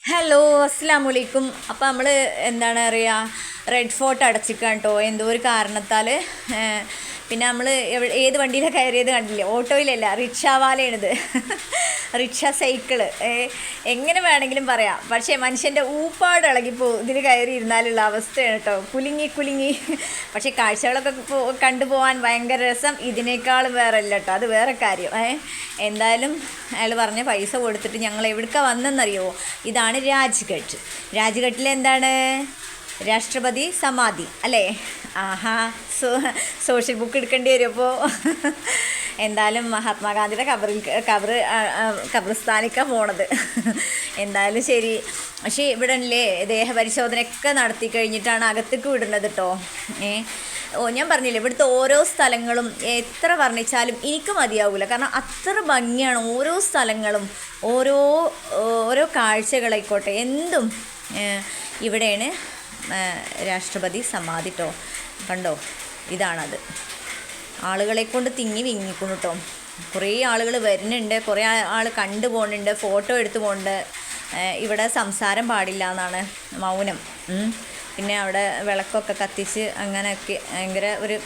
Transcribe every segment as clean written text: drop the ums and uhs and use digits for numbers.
Hello അസ്സലാമു അലൈക്കും. അപ്പോൾ നമ്മൾ എന്താണ് പറയുക, റെഡ് ഫോർട്ട് അടച്ചിരിക്കുകയാണ് കേട്ടോ എന്തോ ഒരു കാരണത്താൽ. പിന്നെ നമ്മൾ ഏത് വണ്ടിയിലാണ് കയറിയത് കണ്ടില്ലേ? ഓട്ടോയിലല്ല, റിക്ഷാവാലയാണിത്. റിക്ഷ സൈക്കിള് എങ്ങനെ വേണമെങ്കിലും പറയാം. പക്ഷേ മനുഷ്യൻ്റെ ഊപ്പാട് ഇളകിപ്പോവും ഇതിൽ കയറി ഇരുന്നാലുള്ള അവസ്ഥയാണ് കേട്ടോ. കുലുങ്ങി. പക്ഷേ കാഴ്ചകളൊക്കെ കണ്ടുപോകാൻ ഭയങ്കര രസം. ഇതിനേക്കാളും വേറെ അല്ല കേട്ടോ, അത് വേറെ കാര്യം. എന്തായാലും അയാൾ പറഞ്ഞ പൈസ കൊടുത്തിട്ട് ഞങ്ങൾ എവിടേക്കാണ് വന്നെന്നറിയുമോ? ഇതാണ് രാജ്ഘട്ടിൽ എന്താണ് രാഷ്ട്രപതി സമാധി അല്ലേ? ആഹാ, സോഷ്യൽ ബുക്ക് എടുക്കേണ്ടി വരും. അപ്പോൾ എന്തായാലും മഹാത്മാഗാന്ധിയുടെ ഖബർസ്ഥാനിക്കാണ് പോണത്. എന്തായാലും ശരി. പക്ഷേ ഇവിടെ അല്ലേ ദേഹപരിശോധനയൊക്കെ നടത്തി കഴിഞ്ഞിട്ടാണ് അകത്തേക്ക് വിടുന്നത് കേട്ടോ. ഞാൻ പറഞ്ഞില്ലേ, ഇവിടുത്തെ ഓരോ സ്ഥലങ്ങളും എത്ര വർണ്ണിച്ചാലും എനിക്ക് മതിയാവില്ല. കാരണം അത്ര ഭംഗിയാണ് ഓരോ സ്ഥലങ്ങളും, ഓരോ കാഴ്ചകളായിക്കോട്ടെ എന്തും. ഇവിടെയാണ് രാഷ്ട്രപതി സമാധി കേട്ടോ. കണ്ടോ, ഇതാണത്. ആളുകളെ കൊണ്ട് തിങ്ങി വിങ്ങിക്കുന്നു കേട്ടോ. കുറേ ആളുകൾ വരുന്നുണ്ട്, കുറേ ആൾ കണ്ടു പോകുന്നുണ്ട്, ഫോട്ടോ എടുത്തു പോകുന്നുണ്ട്. ഇവിടെ സംസാരം പാടില്ല എന്നാണ്, മൗനം. പിന്നെ അവിടെ വിളക്കൊക്കെ കത്തിച്ച് അങ്ങനെയൊക്കെ ഭയങ്കര ഒരു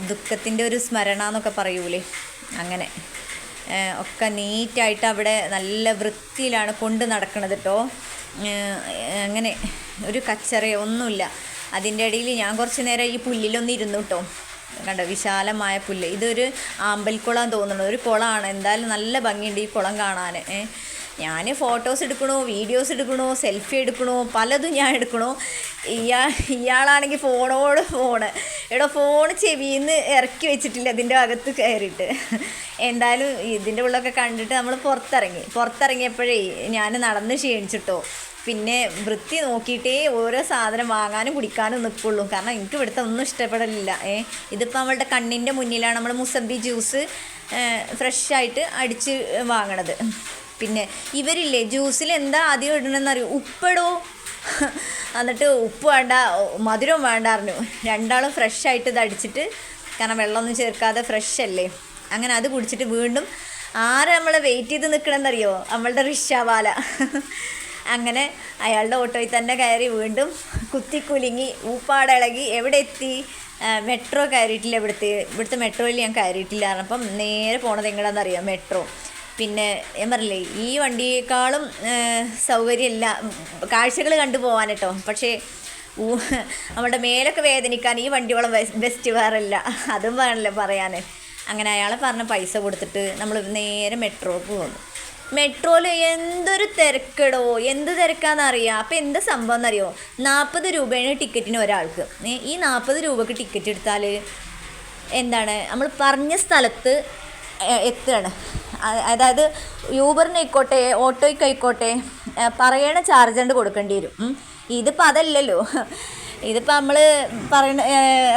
ദുഃഖത്തിൻ്റെ ഒരു സ്മരണ എന്നൊക്കെ പറയൂലേ, അങ്ങനെ ഒക്കെ നീറ്റായിട്ട് അവിടെ നല്ല വൃത്തിയിലാണ് കൊണ്ട് നടക്കുന്നത് കേട്ടോ. അങ്ങനെ ഒരു കച്ചറയോ ഒന്നുമില്ല. അതിൻ്റെ ഇടയിൽ ഞാൻ കുറച്ച് നേരം ഈ പുല്ലിലൊന്നും ഇരുന്നു കേട്ടോ. കണ്ടോ, വിശാലമായ പുല്ല്. ഇതൊരു ആമ്പൽക്കുളം തോന്നുന്നു, ഒരു കുളമാണ്. എന്തായാലും നല്ല ഭംഗിയുണ്ട് ഈ കുളം കാണാൻ. ഞാൻ ഫോട്ടോസ് എടുക്കണോ, വീഡിയോസ് എടുക്കണോ, സെൽഫി എടുക്കണോ, പലതും ഞാൻ എടുക്കണോ. ഇയാളാണെങ്കിൽ ഫോണ് ഫോൺ ചെവിയിൽ നിന്ന് ഇറക്കി വെച്ചിട്ടില്ല അതിൻ്റെ അകത്ത് കയറിയിട്ട്. എന്തായാലും ഇതിൻ്റെ ഉള്ളൊക്കെ കണ്ടിട്ട് നമ്മൾ പുറത്തിറങ്ങിയപ്പോഴേ ഞാൻ നടന്ന് ക്ഷീണിച്ചിട്ടോ. പിന്നെ വൃത്തി നോക്കിയിട്ടേ ഓരോ സാധനം വാങ്ങാനും കുടിക്കാനും നിൽക്കുള്ളൂ. കാരണം എനിക്ക് ഇവിടുത്തെ ഒന്നും ഇഷ്ടപ്പെടലില്ല. ഇതിപ്പോൾ നമ്മളുടെ കണ്ണിൻ്റെ മുന്നിലാണ് നമ്മൾ മുസംബി ജ്യൂസ് ഫ്രഷായിട്ട് അടിച്ച് വാങ്ങണത്. പിന്നെ ഇവരില്ലേ ജ്യൂസിൽ എന്താ ആദ്യം ഇടണമെന്ന് അറിയും, ഉപ്പിടോ. എന്നിട്ട് ഉപ്പ് വേണ്ട, മധുരം വേണ്ട അറിഞ്ഞു. രണ്ടാളും ഫ്രഷായിട്ട് ഇത് അടിച്ചിട്ട്, കാരണം വെള്ളമൊന്നും ചേർക്കാതെ ഫ്രഷ് അല്ലേ, അങ്ങനെ അത് കുടിച്ചിട്ട് വീണ്ടും നമ്മളെ വെയിറ്റ് ചെയ്ത് നിൽക്കണമെന്നറിയോ, നമ്മളുടെ റിക്ഷാവാല. അങ്ങനെ അയാളുടെ ഓട്ടോയിൽ തന്നെ കയറി വീണ്ടും കുലുങ്ങി ഊപ്പാടിളകി. എവിടെ എത്തി? മെട്രോ കയറിയിട്ടില്ല. ഇവിടുത്തെ മെട്രോയിൽ ഞാൻ കയറിയിട്ടില്ല. അപ്പം നേരെ പോണത് എങ്ങനെയാണെന്നറിയാം, മെട്രോ. പിന്നെ ഞാൻ പറഞ്ഞില്ലേ, ഈ വണ്ടിയേക്കാളും സൗകര്യമില്ല കാഴ്ചകൾ കണ്ടു പോകാൻ കേട്ടോ. പക്ഷേ നമ്മുടെ മേലൊക്കെ വേദനിക്കാൻ ഈ വണ്ടിയോളം ബെസ്റ്റ് വേറല്ല, അതും വേണമല്ലോ പറയാൻ. അങ്ങനെ അയാളെ പറഞ്ഞ പൈസ കൊടുത്തിട്ട് നമ്മൾ നേരെ മെട്രോക്ക് പോകുന്നു. മെട്രോയിൽ എന്തൊരു തിരക്കടോ, എന്ത് തിരക്കാണെന്നറിയാം. അപ്പോൾ എന്താ സംഭവം എന്നറിയോ, 40 രൂപയാണ് ടിക്കറ്റിന് ഒരാൾക്ക്. ഈ 40 രൂപക്ക് ടിക്കറ്റ് എടുത്താൽ എന്താണ്, നമ്മൾ പറഞ്ഞ സ്ഥലത്ത് എത്തുകയാണ്. അതായത് യൂബറിനായിക്കോട്ടെ ഓട്ടോയ്ക്കായിക്കോട്ടെ പറയണ ചാർജ് കൊണ്ട് കൊടുക്കേണ്ടി വരും. ഇതിപ്പോൾ അതല്ലല്ലോ. ഇതിപ്പോൾ നമ്മൾ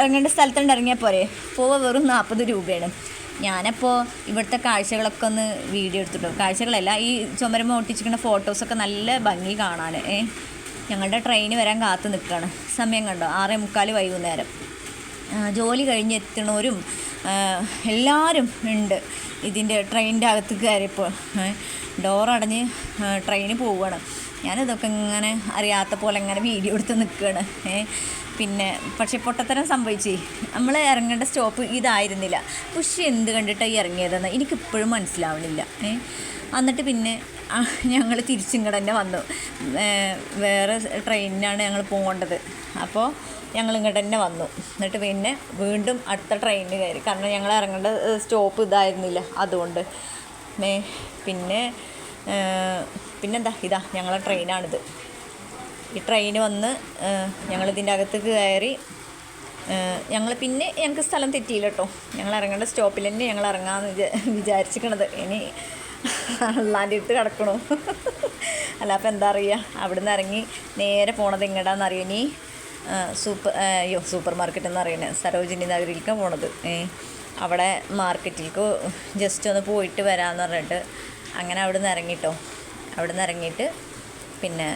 ഇറങ്ങേണ്ട സ്ഥലത്തുണ്ട് ഇറങ്ങിയാൽ പോരെ. പോവുക വെറും 40 രൂപയാണ്. ഞാനപ്പോൾ ഇവിടുത്തെ കാഴ്ചകളൊക്കെ ഒന്ന് വീഡിയോ എടുത്തിട്ടു. കാഴ്ചകളല്ല, ഈ ചുമരുമ്മ ഒട്ടിച്ചിരിക്കുന്ന ഫോട്ടോസൊക്കെ നല്ല ഭംഗി കാണാൻ. ഞങ്ങളുടെ ട്രെയിന് വരാൻ കാത്തു നിൽക്കുകയാണ്. സമയം കണ്ടോ, 6:45 വൈകുന്നേരം. ജോലി കഴിഞ്ഞ് എത്തണവരും എല്ലാവരും ഉണ്ട് ഇതിൻ്റെ ട്രെയിനിൻ്റെ അകത്ത് കയറിയപ്പോൾ. ഡോറടഞ്ഞ് ട്രെയിന് പോവുകയാണ്. ഞാനിതൊക്കെ ഇങ്ങനെ അറിയാത്ത പോലെ ഇങ്ങനെ വീഡിയോ എടുത്ത് നിൽക്കുകയാണ്. പിന്നെ പക്ഷേ പൊട്ടത്തരം സംഭവിച്ചേ, നമ്മൾ ഇറങ്ങേണ്ട സ്റ്റോപ്പ് ഇതായിരുന്നില്ല. പക്ഷേ എന്ത് കണ്ടിട്ടാണ് ഈ ഇറങ്ങിയതെന്ന് എനിക്കിപ്പോഴും മനസ്സിലാവണില്ല. എന്നിട്ട് പിന്നെ ഞങ്ങൾ തിരിച്ചിങ്ങോട്ട് തന്നെ വന്നു. വേറെ ട്രെയിനിനാണ് ഞങ്ങൾ പോകേണ്ടത്. അപ്പോൾ ഞങ്ങൾ ഇങ്ങോട്ട് തന്നെ വന്നു. എന്നിട്ട് പിന്നെ വീണ്ടും അടുത്ത ട്രെയിനിന് കയറി. കാരണം ഞങ്ങൾ ഇറങ്ങേണ്ട സ്റ്റോപ്പ് ഇതായിരുന്നില്ല, അതുകൊണ്ട്. പിന്നെന്താ, ഇതാ ഞങ്ങളെ ട്രെയിനാണിത്. ഈ ട്രെയിന് വന്ന് ഞങ്ങളിതിൻ്റെ അകത്തേക്ക് കയറി. ഞങ്ങൾക്ക് സ്ഥലം തെറ്റിയില്ല കേട്ടോ. ഞങ്ങൾ ഇറങ്ങേണ്ട സ്റ്റോപ്പിൽ തന്നെ ഞങ്ങൾ ഇറങ്ങാമെന്ന് വിചാരിച്ചിരിക്കണത്. ഇനി അള്ളാൻ്റെ ഇട്ട് കിടക്കണോ, അല്ല അപ്പോൾ എന്താ അറിയുക. അവിടുന്ന് ഇറങ്ങി നേരെ പോണത് എങ്ങോട്ടാണെന്നറിയോ, ഇനി സൂപ്പർ മാർക്കറ്റ് എന്ന് പറയുന്നത് സരോജിനി നഗറിലേക്കാണ് പോണത്. അവിടെ മാർക്കറ്റിലേക്ക് ജസ്റ്റ് ഒന്ന് പോയിട്ട് വരാമെന്ന് പറഞ്ഞിട്ട് അങ്ങനെ അവിടുന്ന് ഇറങ്ങിട്ടോ. അവിടുന്ന് ഇറങ്ങിയിട്ട് പിന്നെ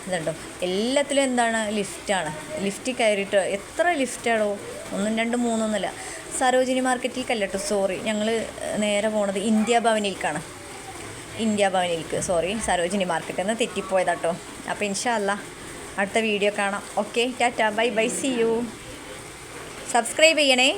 ഇതുണ്ടോ, എല്ലാത്തിലും എന്താണ് ലിഫ്റ്റാണ്. ലിഫ്റ്റിൽ കയറിയിട്ട് എത്ര ലിഫ്റ്റാണോ, 1 2 3 ഒന്നുമില്ല. സരോജിനി മാർക്കറ്റിലേക്കല്ല കേട്ടോ, സോറി. ഞങ്ങൾ നേരെ പോണത് ഇന്ത്യ ഭവനിലേക്കാണ്. ഇന്ത്യ ഭവനിലേക്ക്, സോറി, സരോജിനി മാർക്കറ്റിൽ നിന്ന് തെറ്റിപ്പോയതാട്ടോ. അപ്പോൾ ഇൻഷാ അല്ലാ അടുത്ത വീഡിയോ കാണാം. ഓക്കെ, ടാറ്റ, bye bye, see you. Subscribe ചെയ്യണേ.